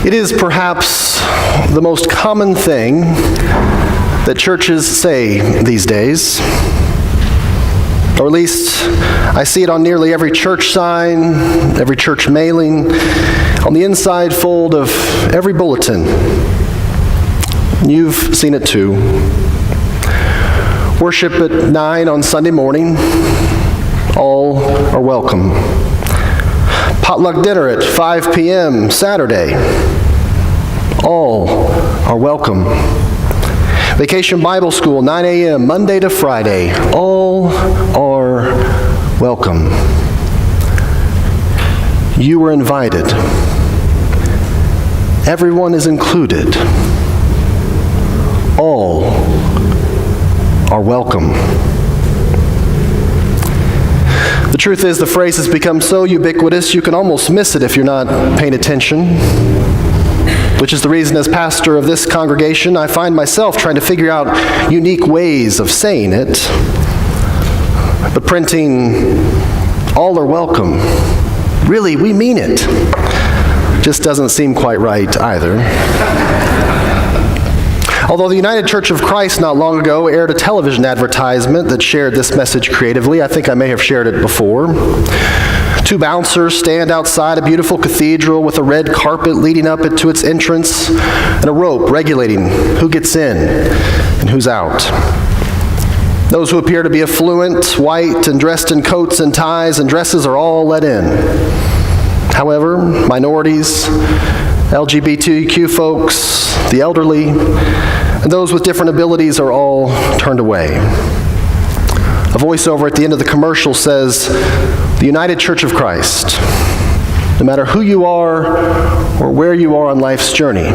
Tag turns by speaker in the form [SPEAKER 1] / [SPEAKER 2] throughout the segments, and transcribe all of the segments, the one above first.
[SPEAKER 1] It is perhaps the most common thing that churches say these days, or at least I see it on nearly every church sign, every church mailing, on the inside fold of every bulletin. You've seen it too. Worship at 9 on Sunday morning, all are welcome. Potluck dinner at 5 p.m. Saturday, all are welcome. Vacation Bible School, 9 a.m., Monday to Friday, all are welcome. You were invited. Everyone is included. All are welcome. The truth is, the phrase has become so ubiquitous you can almost miss it if you're not paying attention, which is the reason as pastor of this congregation I find myself trying to figure out unique ways of saying it. But printing "all are welcome," really, we mean it, just doesn't seem quite right either. Although the United Church of Christ not long ago aired a television advertisement that shared this message creatively, I think I may have shared it before. Two bouncers stand outside a beautiful cathedral with a red carpet leading up to its entrance and a rope regulating who gets in and who's out. Those who appear to be affluent, white, and dressed in coats and ties and dresses are all let in. However, minorities, LGBTQ folks, the elderly, and those with different abilities are all turned away. A voiceover at the end of the commercial says, "The United Church of Christ, no matter who you are or where you are on life's journey,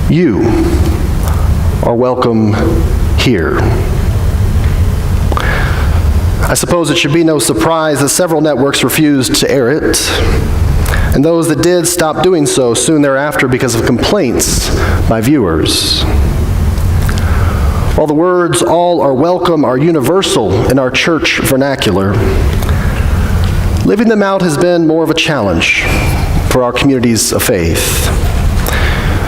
[SPEAKER 1] you are welcome here." I suppose it should be no surprise that several networks refused to air it, and those that did stopped doing so soon thereafter because of complaints by viewers. While the words "all are welcome" are universal in our church vernacular, living them out has been more of a challenge for our communities of faith.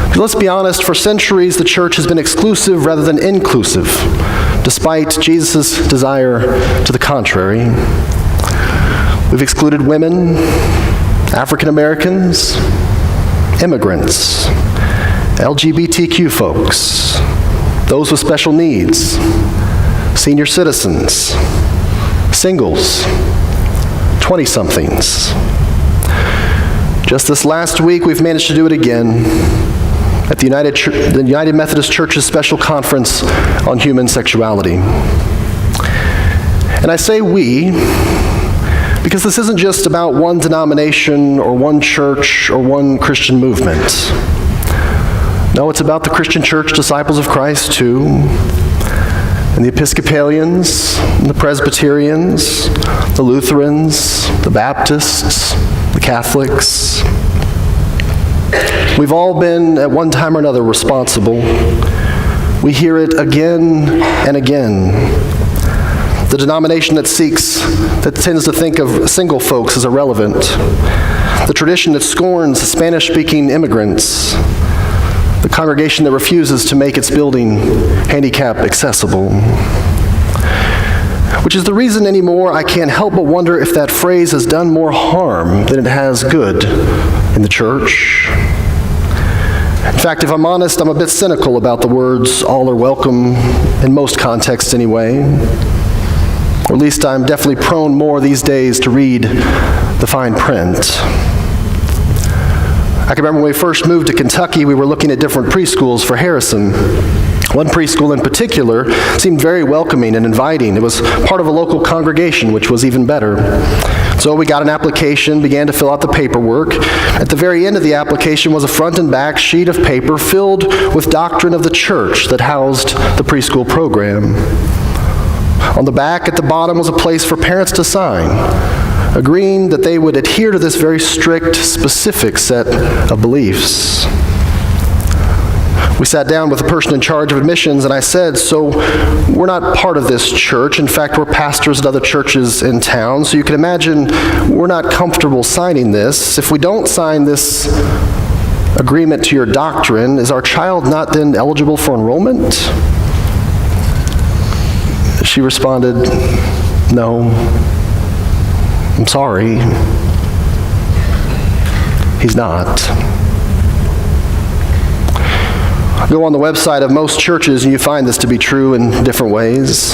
[SPEAKER 1] But let's be honest, for centuries the church has been exclusive rather than inclusive, despite Jesus' desire to the contrary. We've excluded women, African Americans, immigrants, LGBTQ folks, those with special needs, senior citizens, singles, 20-somethings. Just this last week, we've managed to do it again at the United Methodist Church's special conference on human sexuality. And I say we, because this isn't just about one denomination or one church or one Christian movement. No, it's about the Christian Church Disciples of Christ too, and the Episcopalians, and the Presbyterians, the Lutherans, the Baptists, the Catholics. We've all been, at one time or another, responsible. We hear it again and again. The denomination that tends to think of single folks as irrelevant. The tradition that scorns Spanish-speaking immigrants. The congregation that refuses to make its building handicap accessible. Which is the reason anymore I can't help but wonder if that phrase has done more harm than it has good in the church. In fact, if I'm honest, I'm a bit cynical about the words "all are welcome" in most contexts anyway. Or at least I'm definitely prone more these days to read the fine print. I can remember when we first moved to Kentucky, we were looking at different preschools for Harrison. One preschool in particular seemed very welcoming and inviting. It was part of a local congregation, which was even better. So we got an application, began to fill out the paperwork. At the very end of the application was a front and back sheet of paper filled with doctrine of the church that housed the preschool program. On the back at the bottom was a place for parents to sign, agreeing that they would adhere to this very strict, specific set of beliefs. We sat down with the person in charge of admissions, and I said, "So we're not part of this church. In fact, we're pastors at other churches in town, so you can imagine we're not comfortable signing this. If we don't sign this agreement to your doctrine, is our child not then eligible for enrollment? She responded, no, I'm sorry. He's not. Go on the website of most churches and you find this to be true in different ways.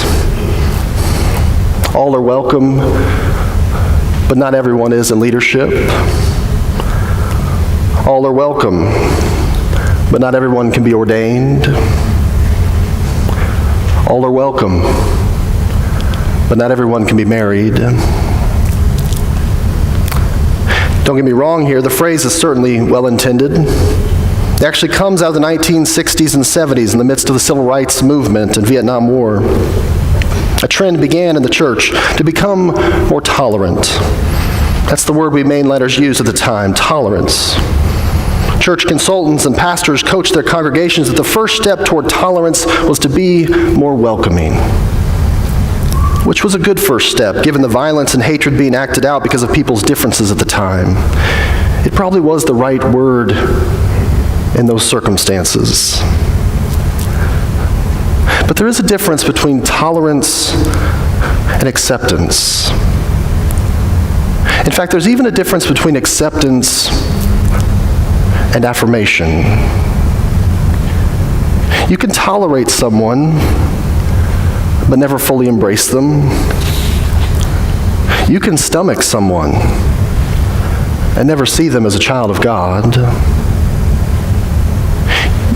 [SPEAKER 1] All are welcome, but not everyone is in leadership. All are welcome, but not everyone can be ordained. All are welcome, but not everyone can be married. Don't get me wrong here, the phrase is certainly well-intended. It actually comes out of the 1960s and 70s in the midst of the civil rights movement and Vietnam War. A trend began in the church to become more tolerant. That's the word we mainliners used at the time, tolerance. Church consultants and pastors coached their congregations that the first step toward tolerance was to be more welcoming, which was a good first step, given the violence and hatred being acted out because of people's differences at the time. It probably was the right word in those circumstances. But there is a difference between tolerance and acceptance. In fact, there's even a difference between acceptance and affirmation. You can tolerate someone, but never fully embrace them. You can stomach someone and never see them as a child of God.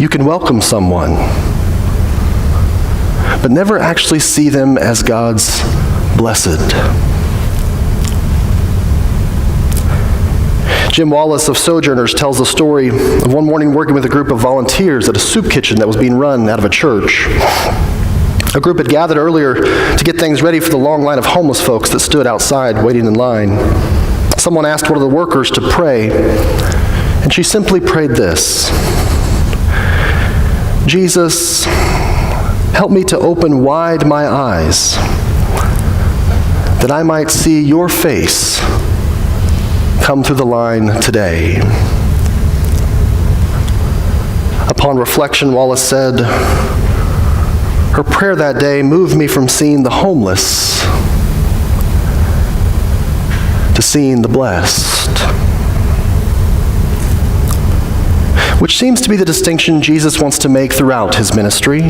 [SPEAKER 1] You can welcome someone, but never actually see them as God's blessed. Jim Wallace of Sojourners tells the story of one morning working with a group of volunteers at a soup kitchen that was being run out of a church. A group had gathered earlier to get things ready for the long line of homeless folks that stood outside waiting in line. Someone asked one of the workers to pray, and she simply prayed this: Jesus, help me to open wide my eyes, that I might see your face come through the line today. Upon reflection, Wallace said, her prayer that day moved me from seeing the homeless to seeing the blessed. Which seems to be the distinction Jesus wants to make throughout his ministry.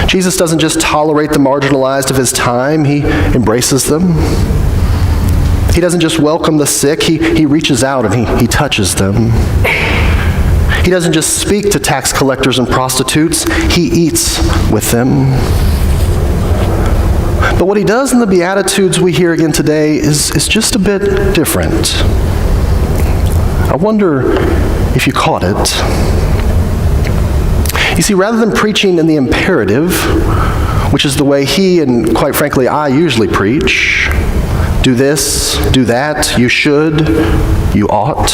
[SPEAKER 1] Jesus doesn't just tolerate the marginalized of his time, he embraces them. He doesn't just welcome the sick, he reaches out and he touches them. He doesn't just speak to tax collectors and prostitutes, he eats with them. But what he does in the Beatitudes we hear again today is just a bit different. I wonder if you caught it. You see, rather than preaching in the imperative, which is the way he and, quite frankly, I usually preach, do this, do that, you should, you ought,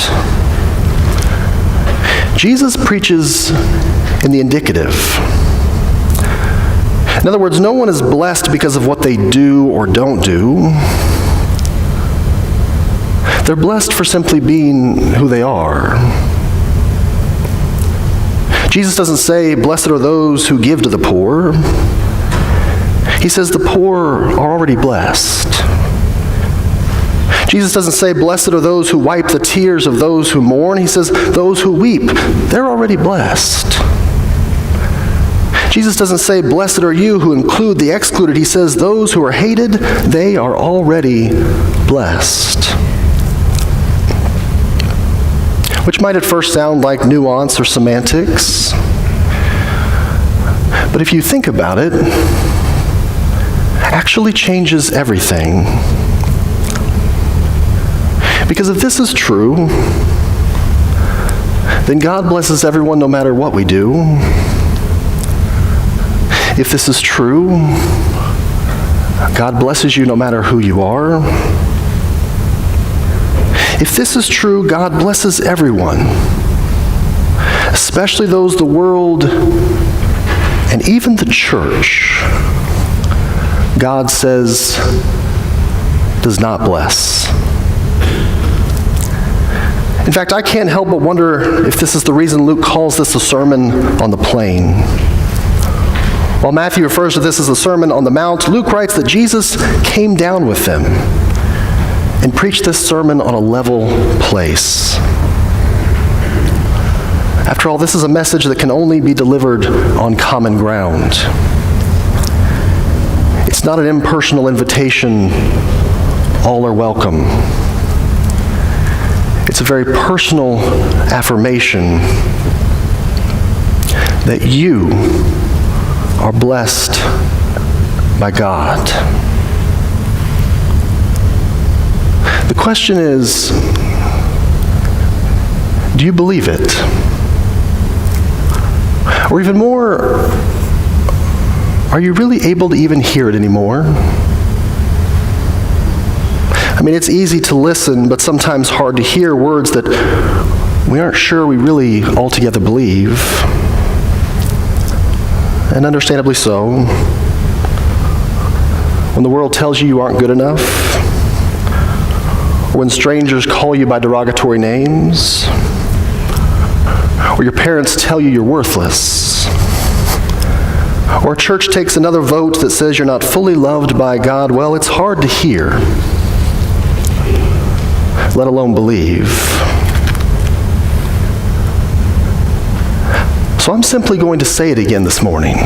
[SPEAKER 1] Jesus preaches in the indicative. In other words, no one is blessed because of what they do or don't do. They're blessed for simply being who they are. Jesus doesn't say, blessed are those who give to the poor. He says the poor are already blessed. Jesus doesn't say, blessed are those who wipe the tears of those who mourn. He says, those who weep, they're already blessed. Jesus doesn't say, blessed are you who include the excluded. He says, those who are hated, they are already blessed. Which might at first sound like nuance or semantics. But if you think about it, actually changes everything. Because if this is true, then God blesses everyone no matter what we do. If this is true, God blesses you no matter who you are. If this is true, God blesses everyone, especially those the world and even the church, God says, does not bless. In fact, I can't help but wonder if this is the reason Luke calls this a sermon on the plain. While Matthew refers to this as the Sermon on the Mount, Luke writes that Jesus came down with them and preached this sermon on a level place. After all, this is a message that can only be delivered on common ground. It's not an impersonal invitation, all are welcome. It's a very personal affirmation that you are blessed by God. The question is, do you believe it? Or even more, are you really able to even hear it anymore? I mean, it's easy to listen, but sometimes hard to hear words that we aren't sure we really altogether believe. And understandably so. When the world tells you you aren't good enough, or when strangers call you by derogatory names, or your parents tell you you're worthless, or a church takes another vote that says you're not fully loved by God, well, it's hard to hear, let alone believe. So I'm simply going to say it again this morning,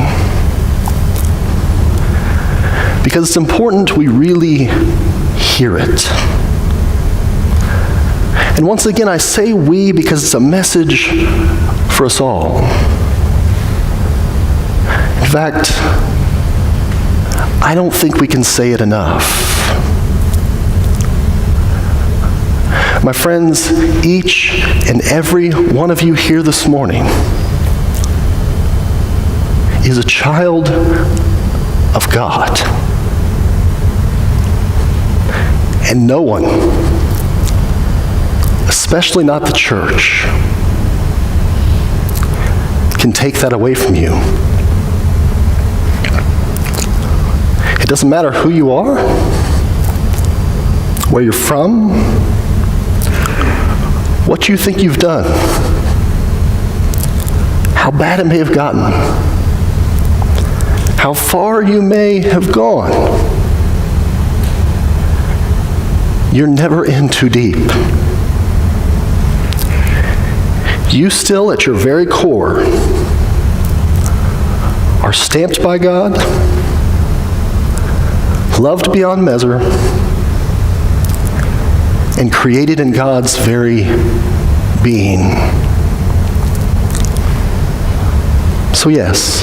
[SPEAKER 1] because it's important we really hear it. And once again, I say we because it's a message for us all. In fact, I don't think we can say it enough. My friends, each and every one of you here this morning is a child of God. And no one, especially not the church, can take that away from you. It doesn't matter who you are, where you're from, what you think you've done, how bad it may have gotten, how far you may have gone. You're never in too deep. You still, at your very core, are stamped by God, loved beyond measure, and created in God's very being. So yes,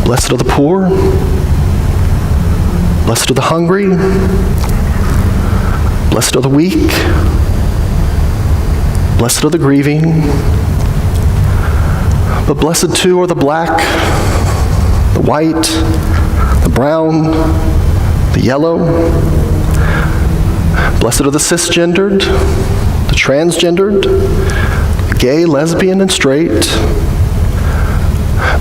[SPEAKER 1] blessed are the poor, blessed are the hungry, blessed are the weak, blessed are the grieving, but blessed too are the black, the white, the brown, the yellow. Blessed are the cisgendered, the transgendered, the gay, lesbian, and straight.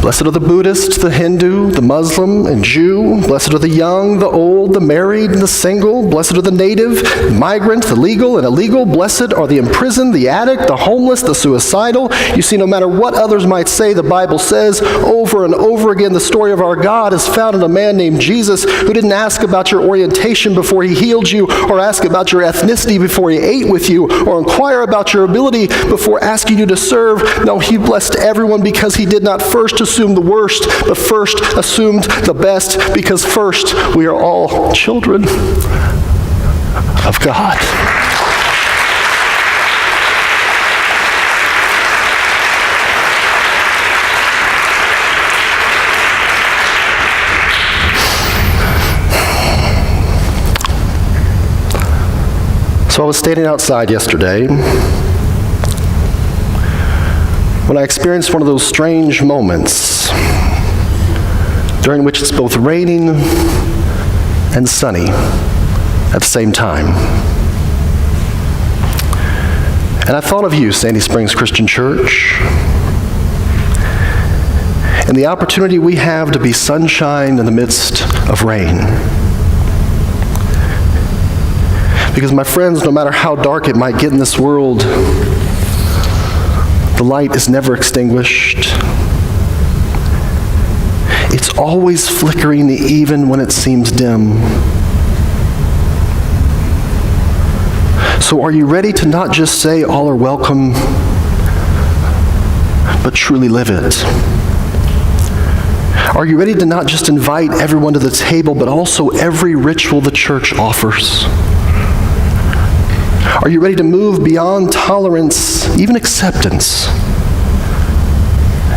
[SPEAKER 1] Blessed are the Buddhist, the Hindu, the Muslim, and Jew. Blessed are the young, the old, the married, and the single. Blessed are the native, the migrant, the legal, and illegal. Blessed are the imprisoned, the addict, the homeless, the suicidal. You see, no matter what others might say, the Bible says over and over again, the story of our God is found in a man named Jesus who didn't ask about your orientation before he healed you, or ask about your ethnicity before he ate with you, or inquire about your ability before asking you to serve. No, he blessed everyone because he did not first assume the worst, but first assumed the best, because first we are all children of God. So I was standing outside yesterday when I experienced one of those strange moments during which it's both raining and sunny at the same time. And I thought of you, Sandy Springs Christian Church, and the opportunity we have to be sunshine in the midst of rain. Because, my friends, no matter how dark it might get in this world, the light is never extinguished. It's always flickering even when it seems dim. So are you ready to not just say all are welcome, but truly live it? Are you ready to not just invite everyone to the table, but also every ritual the church offers? Are you ready to move beyond tolerance, even acceptance,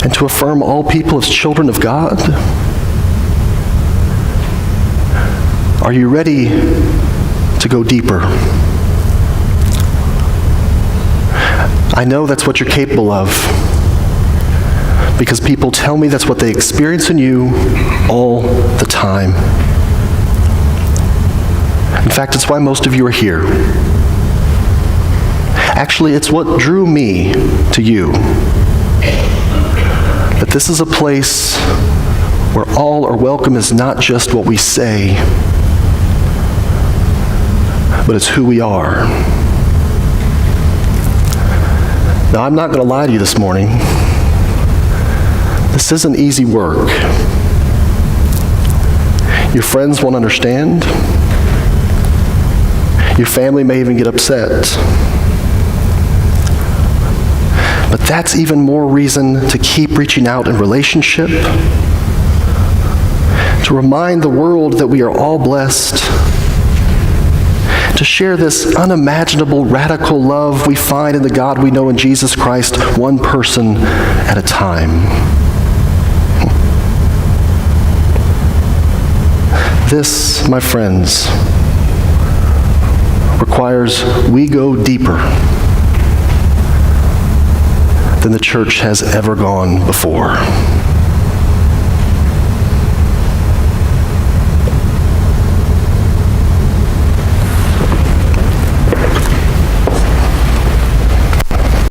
[SPEAKER 1] and to affirm all people as children of God? Are you ready to go deeper? I know that's what you're capable of, because people tell me that's what they experience in you all the time. In fact, it's why most of you are here. Actually, it's what drew me to you. That this is a place where all are welcome is not just what we say, but it's who we are. Now, I'm not going to lie to you this morning. This isn't easy work. Your friends won't understand. Your family may even get upset. But that's even more reason to keep reaching out in relationship, to remind the world that we are all blessed, to share this unimaginable, radical love we find in the God we know in Jesus Christ, one person at a time. This, my friends, requires we go deeper than the church has ever gone before.